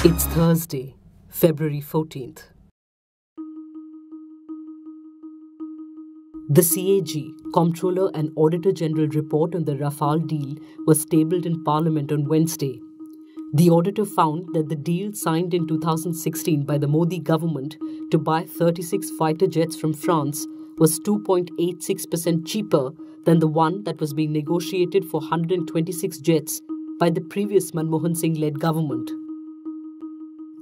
It's Thursday, February 14th. The CAG, Comptroller and Auditor General report on the Rafale deal was tabled in Parliament on Wednesday. The auditor found that the deal signed in 2016 by the Modi government to buy 36 fighter jets from France was 2.86% cheaper than the one that was being negotiated for 126 jets by the previous Manmohan Singh-led government.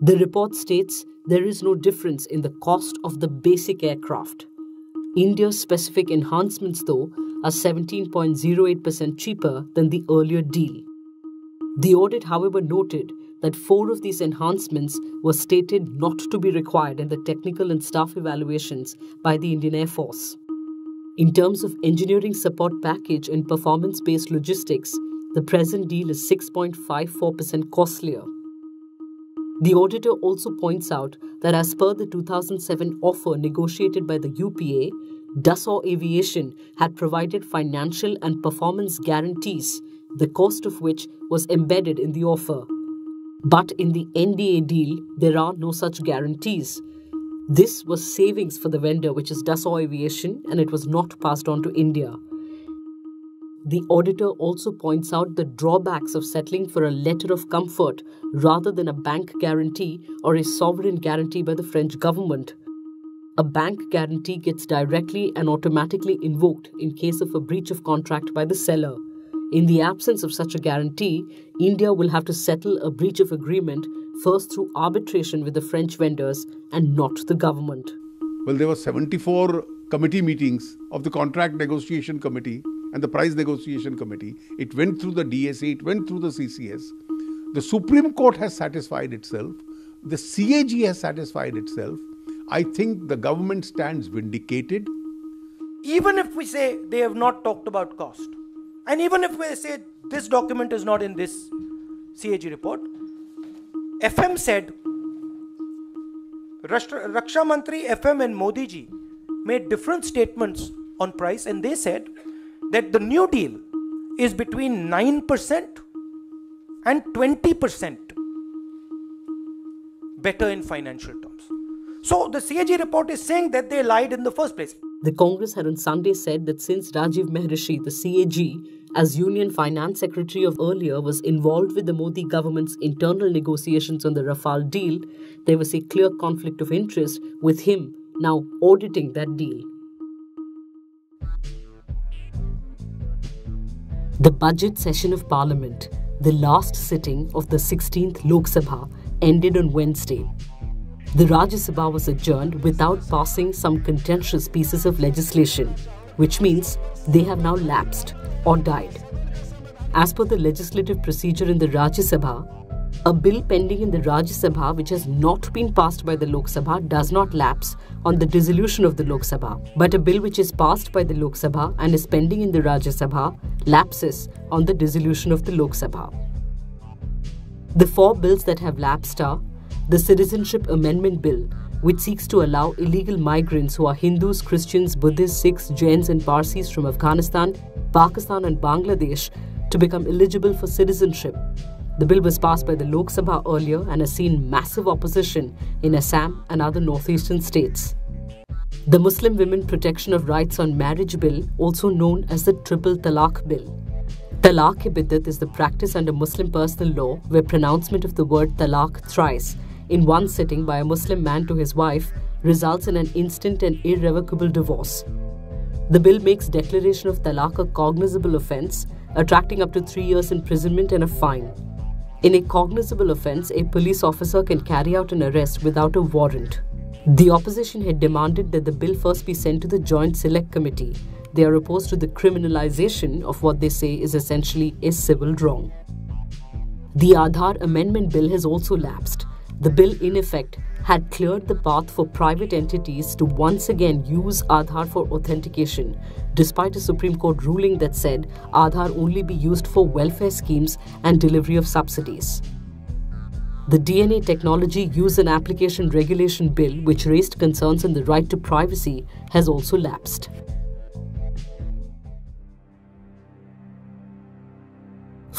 The report states there is no difference in the cost of the basic aircraft. India's specific enhancements, though, are 17.08% cheaper than the earlier deal. The audit, however, noted that 4 of these enhancements were stated not to be required in the technical and staff evaluations by the Indian Air Force. In terms of engineering support package and performance-based logistics, the present deal is 6.54% costlier. The auditor also points out that as per the 2007 offer negotiated by the UPA, Dassault Aviation had provided financial and performance guarantees, the cost of which was embedded in the offer. But in the NDA deal, there are no such guarantees. This was savings for the vendor, which is Dassault Aviation, and it was not passed on to India. The auditor also points out the drawbacks of settling for a letter of comfort rather than a bank guarantee or a sovereign guarantee by the French government. A bank guarantee gets directly and automatically invoked in case of a breach of contract by the seller. In the absence of such a guarantee, India will have to settle a breach of agreement first through arbitration with the French vendors and not the government. Well, there were 74 committee meetings of the Contract Negotiation Committee and the Price Negotiation Committee. It went through the DSA, it went through the CCS. The Supreme Court has satisfied itself. The CAG has satisfied itself. I think the government stands vindicated. Even if we say they have not talked about cost, and even if we say this document is not in this CAG report, FM said, Raksha Mantri FM and Modi ji made different statements on price, and they said that the new deal is between 9% and 20% better in financial terms. So the CAG report is saying that they lied in the first place. The Congress had on Sunday said that since Rajiv Mehrishi, the CAG, as Union Finance Secretary of earlier, was involved with the Modi government's internal negotiations on the Rafale deal, there was a clear conflict of interest with him now auditing that deal. The budget session of Parliament, the last sitting of the 16th Lok Sabha, ended on Wednesday. The Rajya Sabha was adjourned without passing some contentious pieces of legislation, which means they have now lapsed or died. As per the legislative procedure in the Rajya Sabha, a bill pending in the Rajya Sabha which has not been passed by the Lok Sabha does not lapse on the dissolution of the Lok Sabha, but a bill which is passed by the Lok Sabha and is pending in the Rajya Sabha lapses on the dissolution of the Lok Sabha. The 4 bills that have lapsed are the Citizenship Amendment Bill, which seeks to allow illegal migrants who are Hindus, Christians, Buddhists, Sikhs, Jains and Parsis from Afghanistan, Pakistan and Bangladesh to become eligible for citizenship. The bill was passed by the Lok Sabha earlier and has seen massive opposition in Assam and other northeastern states. The Muslim Women Protection of Rights on Marriage Bill, also known as the Triple Talaq Bill. Talaq-e-biddat is the practice under Muslim personal law where pronouncement of the word talaq thrice in one sitting by a Muslim man to his wife results in an instant and irrevocable divorce. The bill makes declaration of talaq a cognizable offence, attracting up to 3 years imprisonment and a fine. In a cognizable offence, a police officer can carry out an arrest without a warrant. The opposition had demanded that the bill first be sent to the Joint Select Committee. They are opposed to the criminalization of what they say is essentially a civil wrong. The Aadhaar Amendment Bill has also lapsed. The bill, in effect, had cleared the path for private entities to once again use Aadhaar for authentication, despite a Supreme Court ruling that said Aadhaar only be used for welfare schemes and delivery of subsidies. The DNA Technology Use and Application Regulation Bill, which raised concerns on the right to privacy, has also lapsed.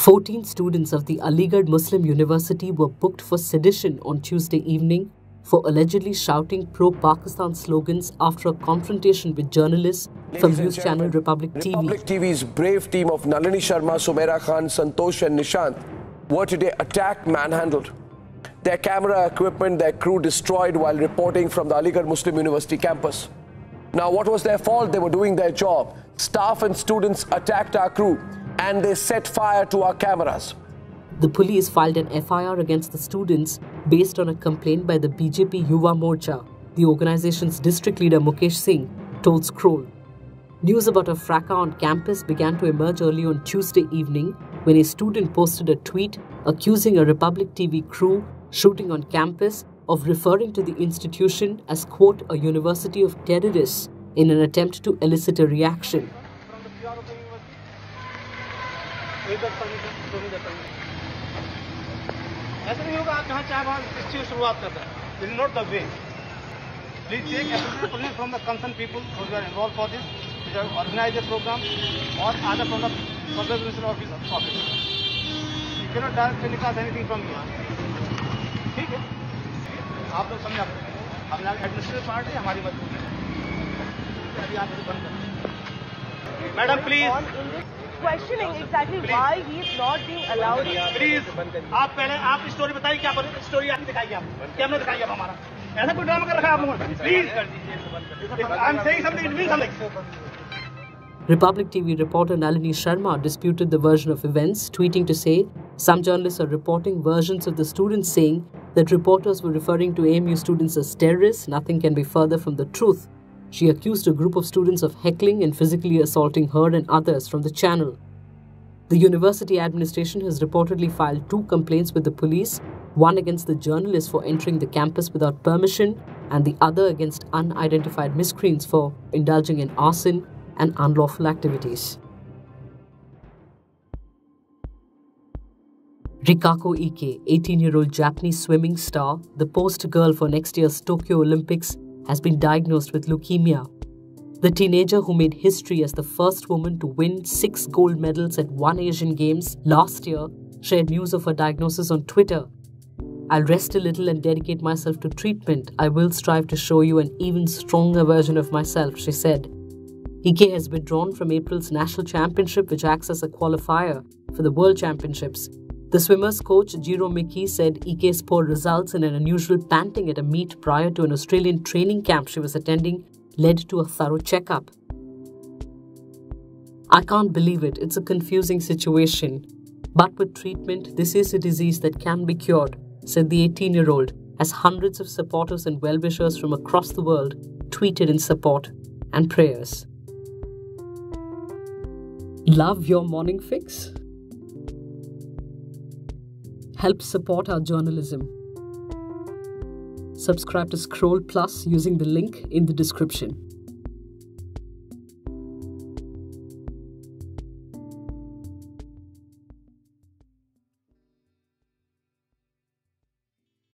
14 students of the Aligarh Muslim University were booked for sedition on Tuesday evening for allegedly shouting pro-Pakistan slogans after a confrontation with journalists from news channel Republic TV. Republic TV's brave team of Nalini Sharma, Sumaira Khan, Santosh and Nishant were today attacked, manhandled. Their camera equipment, their crew destroyed while reporting from the Aligarh Muslim University campus. Now, what was their fault? They were doing their job. Staff and students attacked our crew and they set fire to our cameras. The police filed an FIR against the students based on a complaint by the BJP Yuva Morcha. The organization's district leader Mukesh Singh told Scroll. News about a fracas on campus began to emerge early on Tuesday evening when a student posted a tweet accusing a Republic TV crew shooting on campus of referring to the institution as, quote, a university of terrorists in an attempt to elicit a reaction. ऐसा नहीं होगा आप जहाँ चाहे वहाँ इस चीज़ शुरुआत करते हैं. This is not the way. Please take appropriate permission from the concerned people who are involved for this, which have organized the program, or either from the Further Minister office. You cannot direct telecast anything from here. ठीक है? आप लोग समझ सकते हैं. हमारा administrative part है, हमारी मदद है. अभी आप इसे बंद करें. Madam, please. Questioning exactly why he is not being allowed. Please, आप पहले आप स्टोरी बताइए क्या स्टोरी आपने दिखाई आप कैमरा दिखाइए आप हमारा ऐसा कोई ड्रामा कर रखा है आप लोगों ने. Please, I'm saying something, it means something. Republic TV reporter Nalini Sharma disputed the version of events, tweeting to say some journalists are reporting versions of the students saying that reporters were referring to AMU students as terrorists. Nothing can be further from the truth. She accused a group of students of heckling and physically assaulting her and others from the channel. The university administration has reportedly filed 2 complaints with the police, one against the journalists for entering the campus without permission and the other against unidentified miscreants for indulging in arson and unlawful activities. Rikako Ike, 18-year-old Japanese swimming star, the poster girl for next year's Tokyo Olympics, has been diagnosed with leukemia. The teenager who made history as the first woman to win 6 gold medals at 1 Asian Games last year shared news of her diagnosis on Twitter. I'll rest a little and dedicate myself to treatment. I will strive to show you an even stronger version of myself, she said. Ike has withdrawn from April's national championship, which acts as a qualifier for the World Championships. The swimmer's coach, Jiro Miki, said Ike's poor results and an unusual panting at a meet prior to an Australian training camp she was attending led to a thorough checkup. I can't believe it. It's a confusing situation. But with treatment, this is a disease that can be cured, said the 18-year-old, as hundreds of supporters and well-wishers from across the world tweeted in support and prayers. Love your morning fix? Help support our journalism. Subscribe to Scroll Plus using the link in the description.